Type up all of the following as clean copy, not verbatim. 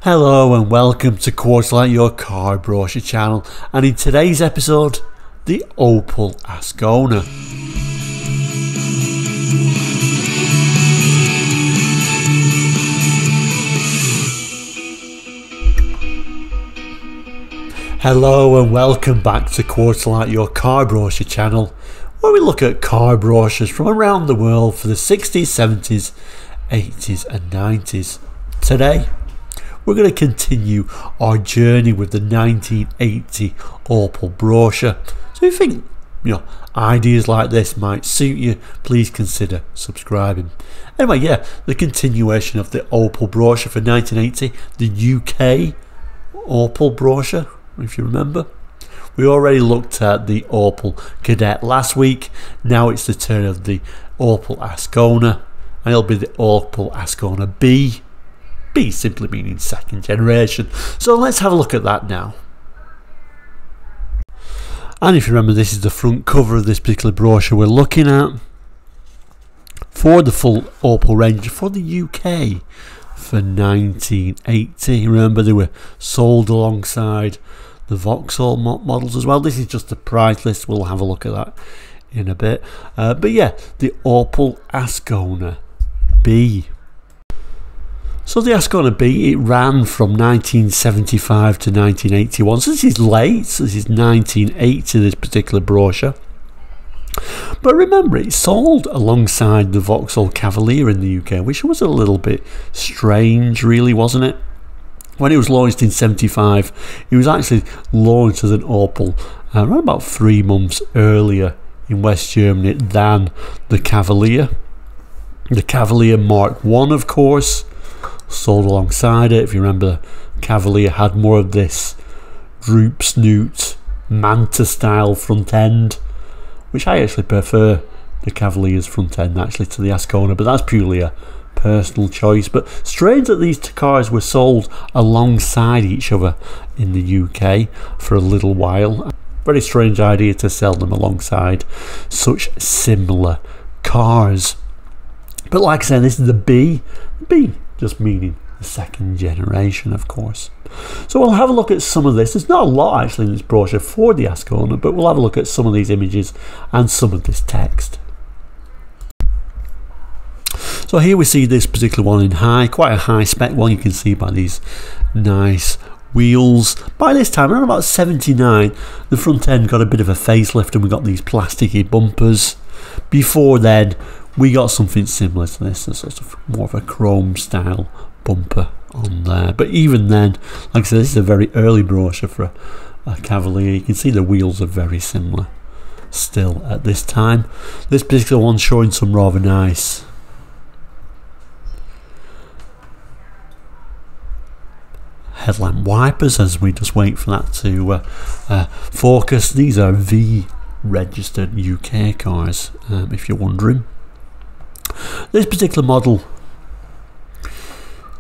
Hello and welcome to Quartzlight, your car brochure channel, and in today's episode, the Opel Ascona. Hello and welcome back to Quartzlight, your car brochure channel, where we look at car brochures from around the world for the 60s, 70s, 80s and 90s. Today, we're going to continue our journey with the 1980 Opel brochure. So if you think, ideas like this might suit you, please consider subscribing. Anyway, the continuation of the Opel brochure for 1980, the UK Opel brochure, if you remember. We already looked at the Opel Kadett last week. Now it's the turn of the Opel Ascona, and it'll be the Opel Ascona B. B simply meaning second generation. So let's have a look at that now. And if you remember, this is the front cover of this particular brochure we're looking at for the full Opel range for the UK for 1980. Remember, they were sold alongside the Vauxhall models as well. This is just the price list. We'll have a look at that in a bit. But yeah, the Opel Ascona B. So the Ascona B, it ran from 1975 to 1981. So this is late. So this is 1980, this particular brochure. But remember, it sold alongside the Vauxhall Cavalier in the UK, which was a little bit strange, really, wasn't it? When it was launched in 75, it was actually launched as an Opel around about 3 months earlier in West Germany than the Cavalier. The Cavalier Mark I, of course, sold alongside it. If you remember, Cavalier had more of this droop snoot Manta style front end, which I actually prefer the Cavalier's front end actually to the Ascona, but that's purely a personal choice. But strange that these two cars were sold alongside each other in the UK for a little while. Very strange idea to sell them alongside such similar cars. But like I said, this is the B just meaning the second generation, of course. So we'll have a look at some of this. There's not a lot actually in this brochure for the Ascona, but we'll have a look at some of these images and some of this text. So here we see this particular one in high, quite a high spec one. You can see by these nice wheels. By this time, around about 79, the front end got a bit of a facelift and we got these plasticky bumpers. Before then, we got something similar to this, a sort of more of a chrome style bumper on there. But even then, like I said, this is a very early brochure for a Cavalier. You can see the wheels are very similar still at this time. This particular one showing some rather nice headlamp wipers as we just wait for that to focus. These are V registered UK cars, if you're wondering. This particular model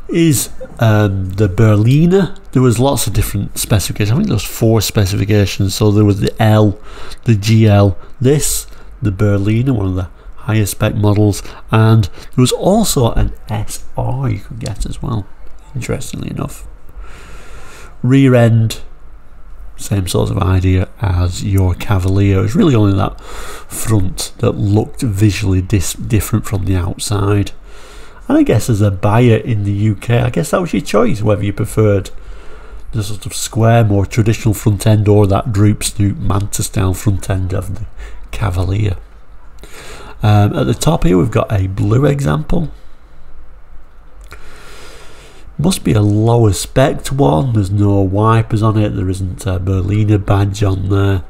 is the Berliner. There was lots of different specifications. I think there was 4 specifications. So there was the L, the GL, this, the Berliner, one of the higher spec models, and there was also an SR you could get as well, interestingly enough. Rear end, same sort of idea as your Cavalier. It was really only that front that looked visually different from the outside. And I guess as a buyer in the UK, I guess that was your choice, whether you preferred the sort of square, more traditional front end or that droop snoot Manta style front end of the Cavalier. At the top here we've got a blue example. Must be a lower spec one. There's no wipers on it. There isn't a Berliner badge on there.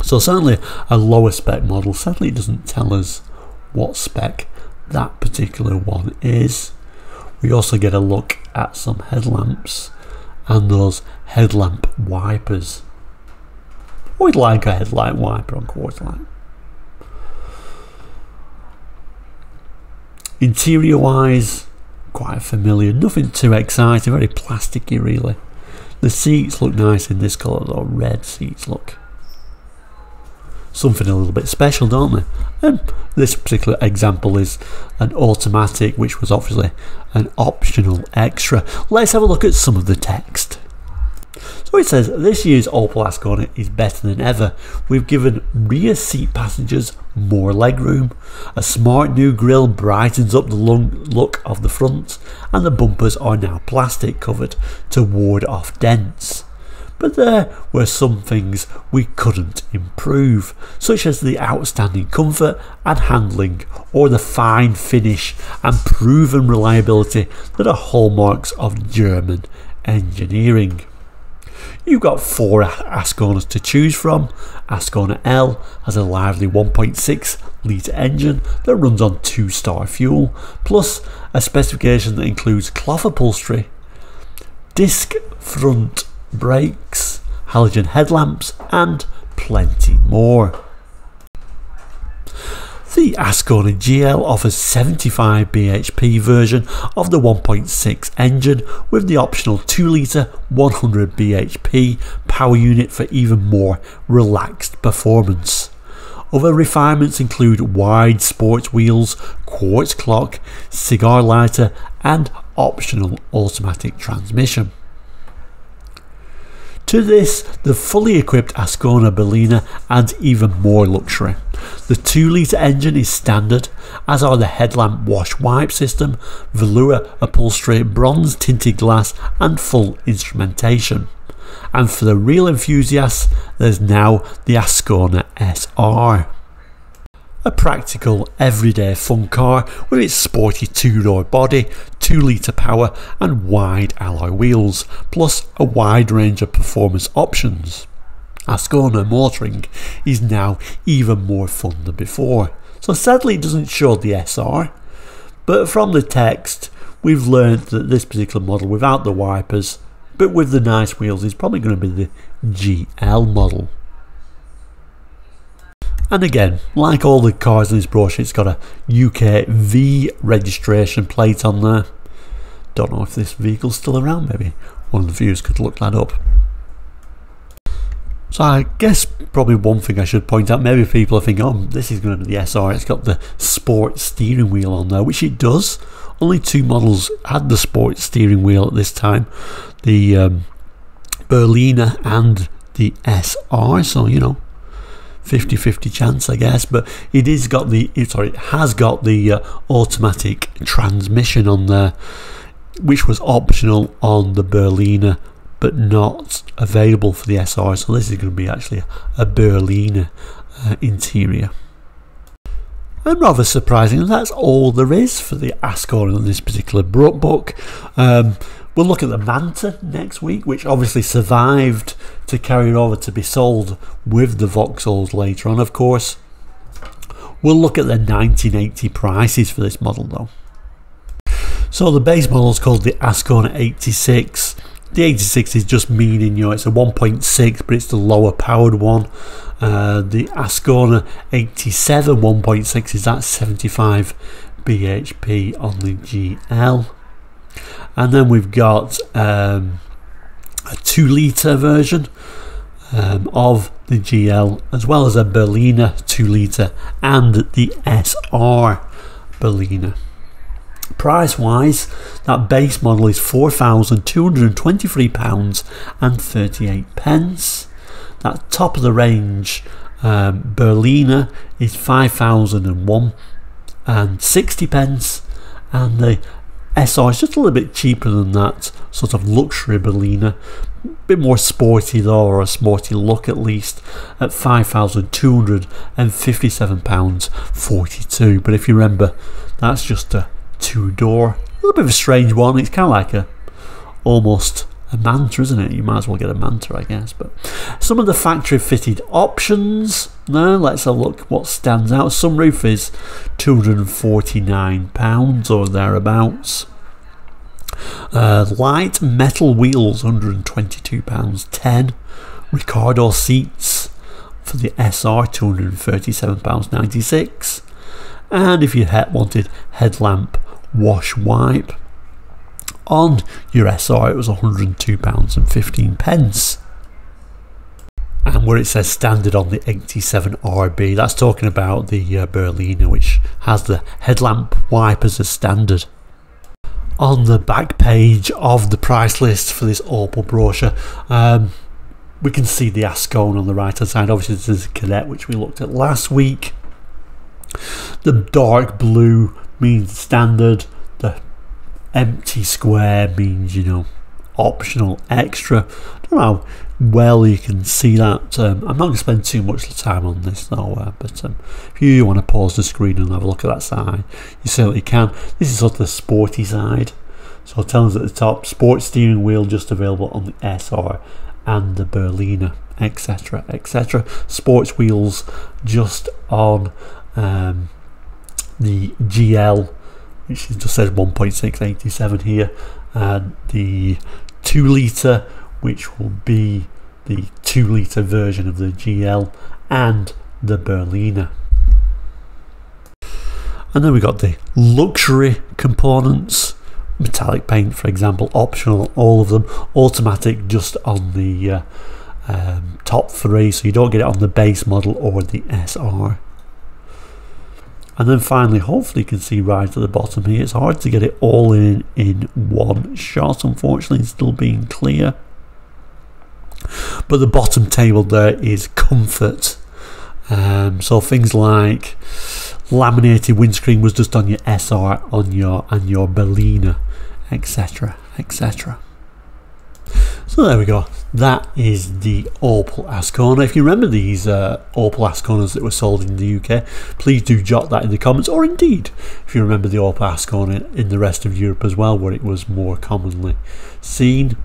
So certainly a lower spec model. Sadly, it doesn't tell us what spec that particular one is. We also get a look at some headlamps and those headlamp wipers. We'd like a headlight wiper on Quartzlight. Interior wise, quite familiar, nothing too exciting, very plasticky really. The seats look nice in this colour though, red seats look something a little bit special, don't they? And this particular example is an automatic, which was obviously an optional extra. Let's have a look at some of the text. So it says, this year's Opel Ascona is better than ever. We've given rear seat passengers more legroom. A smart new grille brightens up the look of the front, and the bumpers are now plastic covered to ward off dents. But there were some things we couldn't improve, such as the outstanding comfort and handling, or the fine finish and proven reliability that are hallmarks of German engineering. You've got 4 Asconas to choose from. Ascona L has a lively 1.6 litre engine that runs on 2-star fuel, plus a specification that includes cloth upholstery, disc front brakes, halogen headlamps, and plenty more. The Ascona GL offers 75 bhp version of the 1.6 engine with the optional 2 litre 100 bhp power unit for even more relaxed performance. Other refinements include wide sports wheels, quartz clock, cigar lighter, and optional automatic transmission. To this, the fully equipped Ascona Berliner adds even more luxury. The 2 litre engine is standard, as are the headlamp wash wipe system, velour upholstery, bronze tinted glass, and full instrumentation. And for the real enthusiasts, there's now the Ascona SR. A practical, everyday fun car with its sporty 2-door body, 2 litre power and wide alloy wheels, plus a wide range of performance options. Ascona motoring is now even more fun than before, so sadly it doesn't show the SR, but from the text we've learned that this particular model without the wipers but with the nice wheels is probably going to be the GL model. And again, like all the cars in this brochure, it's got a UK V registration plate on there. Don't know if this vehicle's still around, maybe one of the viewers could look that up. So I guess probably one thing I should point out, maybe people are thinking, oh, this is going to be the SR, it's got the sport steering wheel on there, which it does. Only 2 models had the sport steering wheel at this time, the Berliner and the SR, so you know, 50-50 chance I guess, but it has got the automatic transmission on there, which was optional on the Berliner but not available for the SR, so this is going to be actually a Berliner interior. And rather surprising, that's all there is for the Ascona in this particular book. We'll look at the Manta next week, which obviously survived to carry it over to be sold with the Vauxhalls later on, of course. We'll look at the 1980 prices for this model though. So the base model is called the Ascona 86. The 86 is just meaning, you know, it's a 1.6, but it's the lower powered one. The Ascona 87 1.6 is at 75 bhp on the GL. And then we've got a 2 litre version of the GL, as well as a Berliner 2 litre and the SR Berliner. Price wise, that base model is £4,223.38. That top of the range Berliner is £5,001.60, and the SR is just a little bit cheaper than that sort of luxury Berliner, a bit more sporty though, or a sporty look at least, at £5,257.42. But if you remember, that's just a 2-door, a little bit of a strange one. It's kind of like almost a Manta, isn't it? You might as well get a Manta, I guess. But some of the factory fitted options, now let's have a look what stands out. Sunroof is £249 or thereabouts. Light metal wheels, £122.10. Ricardo seats for the SR, £237.96. And if you wanted headlamp wash wipe on your SR, it was £102.15. and where it says standard on the 87RB, that's talking about the Berliner, which has the headlamp wipers as standard. On the back page of the price list for this Opel brochure, we can see the Ascona on the right hand side. Obviously this is a Cadet, which we looked at last week. The dark blue means standard, the empty square means, you know, optional, extra. I don't know how well you can see that. I'm not going to spend too much time on this though, but if you want to pause the screen and have a look at that side, you certainly can. This is sort of the sporty side, so it tells us at the top, sports steering wheel just available on the SR and the Berliner, etc, etc. Sports wheels just on the GL, which just says 1.687 here, and the 2 litre, which will be the 2 litre version of the GL, and the Berliner. And then we got the luxury components, metallic paint for example, optional, all of them, automatic just on the top 3, so you don't get it on the base model or the SR. And then finally, hopefully you can see right at the bottom here, it's hard to get it all in one shot, unfortunately, it's still being clear. But the bottom table there is comfort. So things like laminated windscreen was just on your SR, on your Berliner, etc, etc. So there we go, that is the Opel Ascona. If you remember these Opel Asconas that were sold in the UK, please do jot that in the comments, or indeed if you remember the Opel Ascona in the rest of Europe as well, where it was more commonly seen.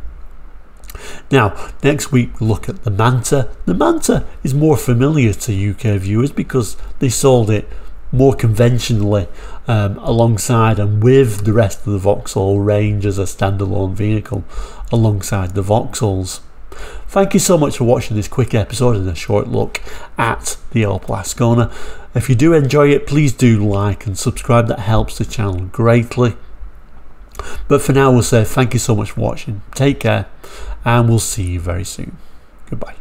Now next week we'll look at the Manta. The Manta is more familiar to UK viewers because they sold it more conventionally alongside and with the rest of the Vauxhall range as a standalone vehicle alongside the Vauxhalls. Thank you so much for watching this quick episode and a short look at the Opel Ascona. If you do enjoy it, please do like and subscribe, that helps the channel greatly. But for now we'll say thank you so much for watching, take care, and we'll see you very soon. Goodbye.